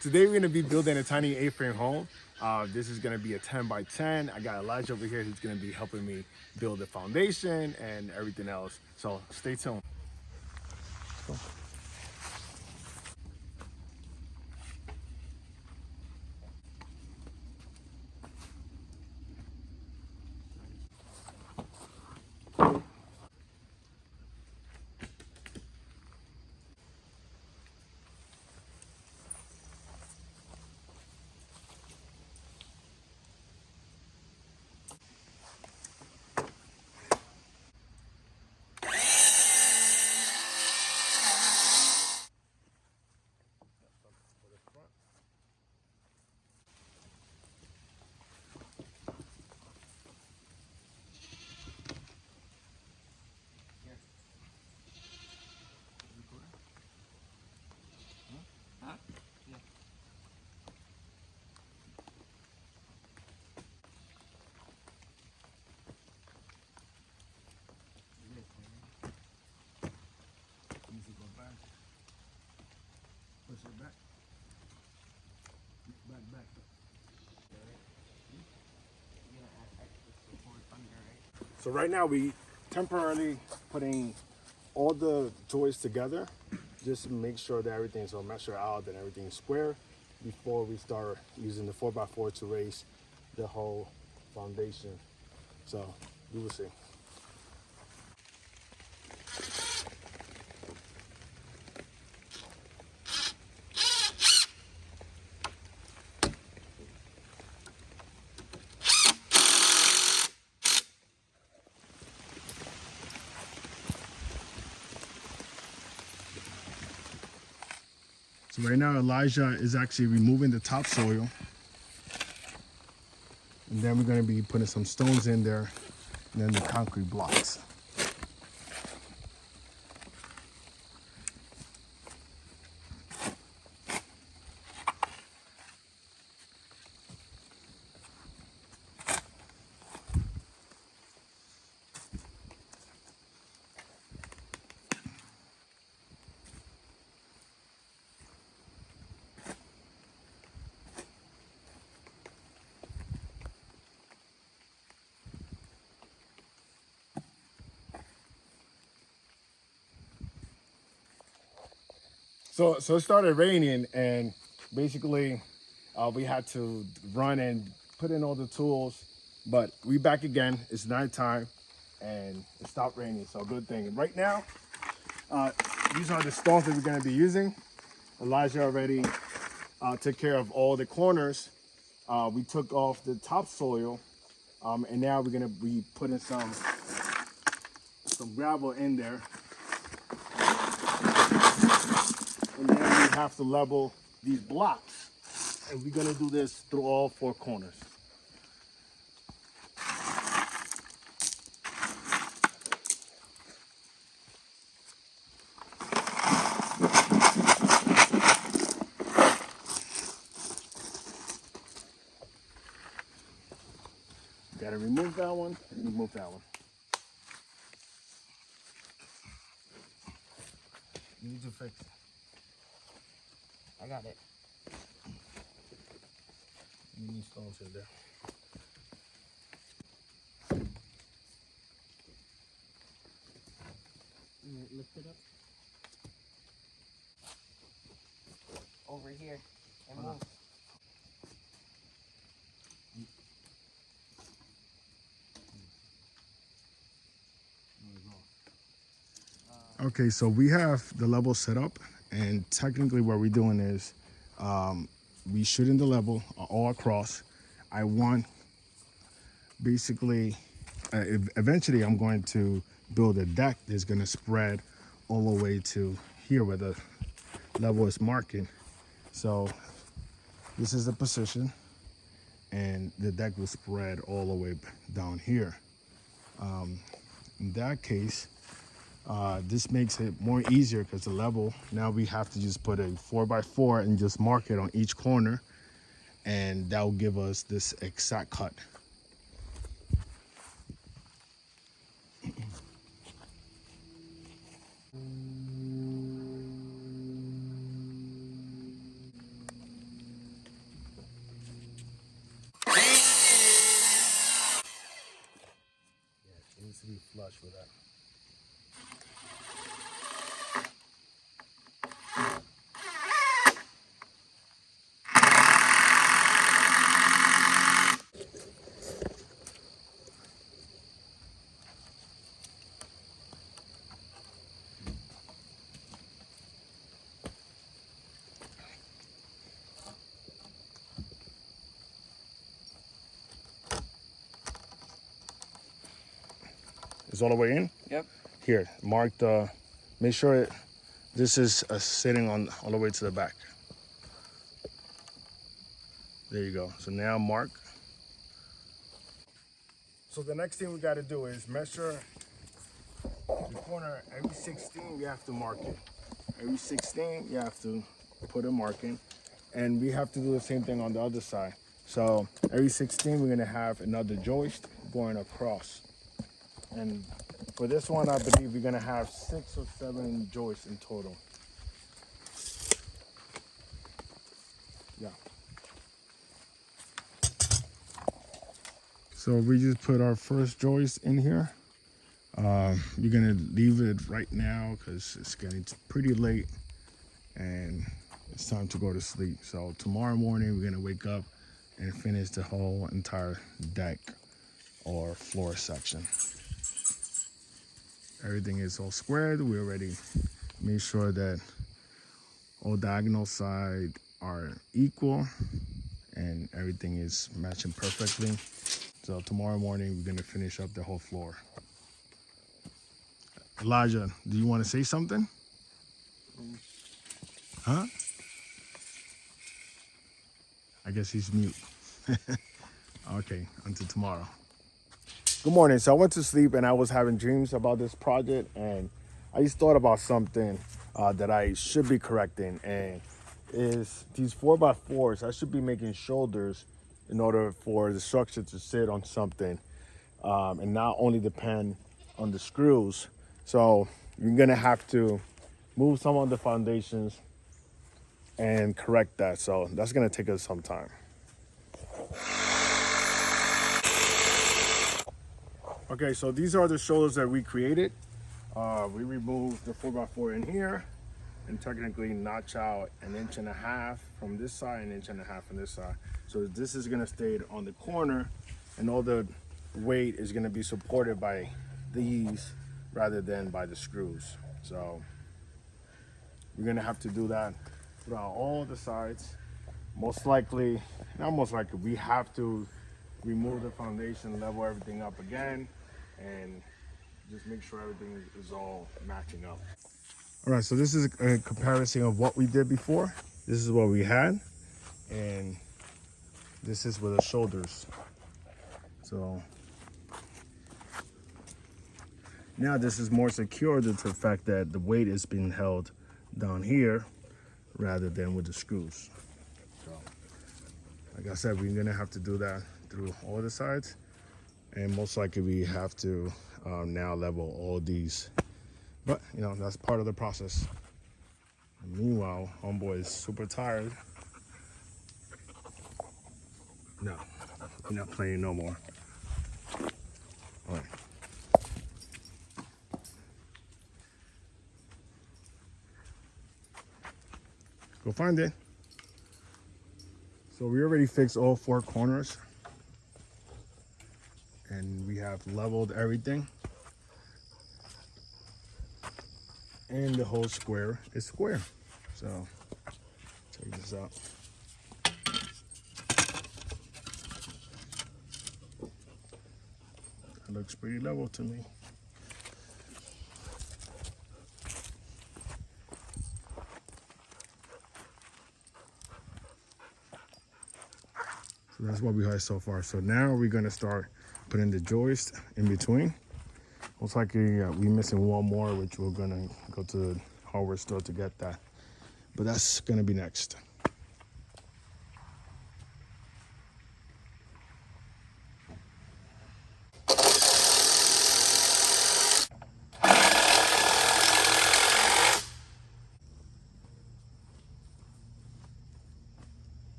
Today we're gonna be building a tiny A-frame home. This is gonna be a 10 by 10. I got Elijah over here who's gonna be helping me build the foundation and everything else. So stay tuned. So right now we temporarily putting all the joists together, just to make sure that everything's all measure out and everything's square before we start using the 4x4 to raise the whole foundation. So we will see. So right now Elijah is actually removing the topsoil, and then we're going to be putting some stones in there and then the concrete blocks. So it started raining, and basically we had to run and put in all the tools, but we back again. It's nighttime and it stopped raining, so good thing. Right now, these are the stones that we're going to be using. Elijah already took care of all the corners. We took off the topsoil, and now we're going to be putting some gravel in there. And then we have to level these blocks. And we're gonna do this through all four corners. Gotta remove that one and remove that one. You need to fix it. I got it. You need stones in there. Lift it up. Over here. And move. Okay, so we have the level set up, and technically what we're doing is we shooting the level all across. I want basically, eventually I'm going to build a deck that's gonna spread all the way to here where the level is marking. So this is the position, and the deck will spread all the way down here. In that case, this makes it more easier because the level, now we have to just put a 4x4 and just mark it on each corner, and that will give us this exact cut. flush with that. It's all the way in? Yep. Here, mark the, make sure this is sitting on all the way to the back. There you go. So now mark. So the next thing we got to do is measure the corner. Every 16 we have to mark it. Every 16 you have to put a mark in. And we have to do the same thing on the other side. So every 16 we're going to have another joist going across. And for this one, I believe we're gonna have 6 or 7 joists in total. Yeah. So we just put our first joist in here. You're gonna leave it right now because it's getting pretty late and it's time to go to sleep. So tomorrow morning, we're gonna wake up and finish the whole entire deck or floor section. Everything is all squared. We already made sure that all diagonal sides are equal and everything is matching perfectly. So tomorrow morning, we're gonna finish up the whole floor. Elijah, do you wanna say something? Huh? I guess he's mute. Okay, until tomorrow. Good morning. So I went to sleep and I was having dreams about this project and I just thought about something that I should be correcting, and is these 4x4s, I should be making shoulders in order for the structure to sit on something and not only depend on the screws. So you're gonna have to move some of the foundations and correct that. So that's gonna take us some time. Okay, so these are the shoulders that we created. We removed the 4x4 in here and technically notch out 1.5 inches from this side and 1.5 inches from this side. So this is gonna stay on the corner and all the weight is gonna be supported by these rather than by the screws. So we're gonna have to do that throughout all the sides. Most likely, not most likely, we have to remove the foundation, level everything up again, and just make sure everything is all matching up. All right, so this is a comparison of what we did before. This is what we had, and this is with the shoulders. So now this is more secure due to the fact that the weight is being held down here rather than with the screws. So, like I said, we're gonna have to do that through all the sides, and most likely we have to now level all these. But you know, that's part of the process. And meanwhile, homeboy is super tired. No, we're not playing no more. All right. Go find it. So we already fixed all 4 corners and we have leveled everything. And the whole square is square. So check this out. It looks pretty level to me. So that's what we have so far. So now we're gonna start putting the joist in between. Most likely we're missing one more, which we're gonna go to the hardware store to get that. But that's gonna be next.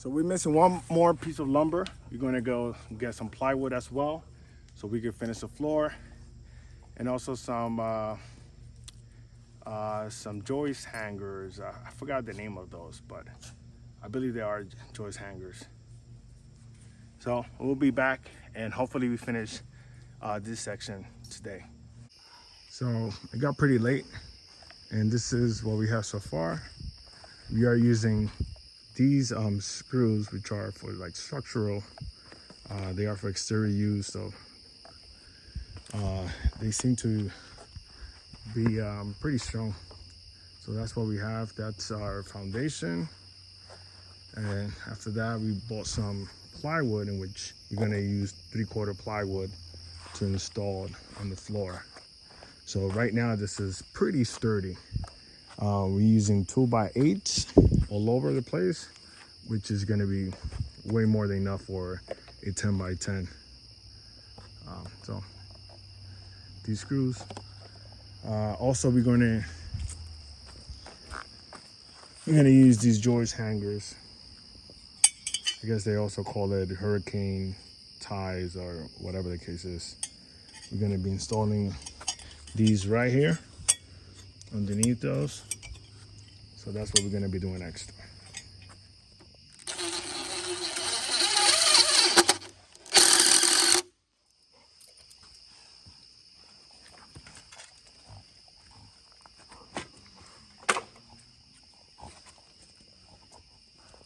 So we're missing one more piece of lumber. We're gonna go get some plywood as well, so we can finish the floor, and also some joist hangers. I forgot the name of those, but I believe they are joist hangers. So we'll be back, and hopefully we finish this section today. So it got pretty late, and this is what we have so far. We are using these screws, which are for like structural. They are for exterior use, so they seem to be pretty strong. So that's what we have. That's our foundation. And after that, we bought some plywood, in which we're gonna use 3/4 plywood to install on the floor. So right now, this is pretty sturdy. We're using 2x8s all over the place, which is gonna be way more than enough for a 10x10. So these screws. Also, we're gonna use these joist hangers. I guess they also call it hurricane ties or whatever the case is. We're gonna be installing these right here underneath those. So that's what we're gonna be doing next.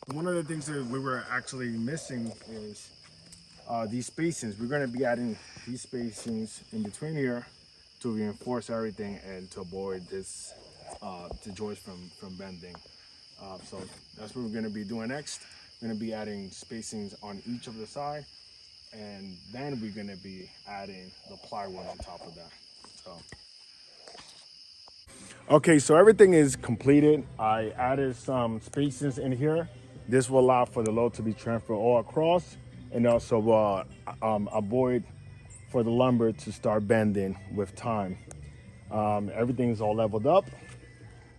One of the things that we were actually missing is these spacings. We're gonna be adding these spacings in between here to reinforce everything and to avoid this the joist from bending. So that's what we're gonna be doing next. We're gonna be adding spacings on each of the side, and then we're gonna be adding the plywood on top of that. So. Okay, so everything is completed. I added some spacings in here. This will allow for the load to be transferred all across, and also avoid for the lumber to start bending with time. Everything is all leveled up.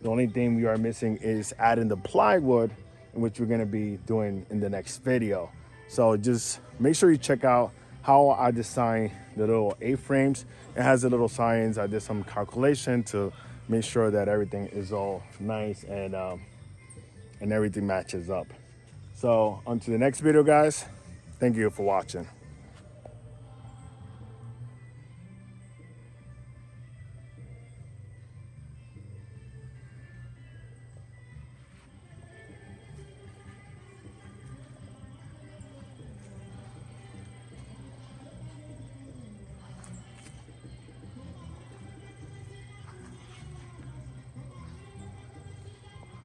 The only thing we are missing is adding the plywood, which we're gonna be doing in the next video. So just make sure you check out how I designed the little A-frames. It has the little signs. I did some calculation to make sure that everything is all nice and everything matches up. So on to the next video, guys. Thank you for watching.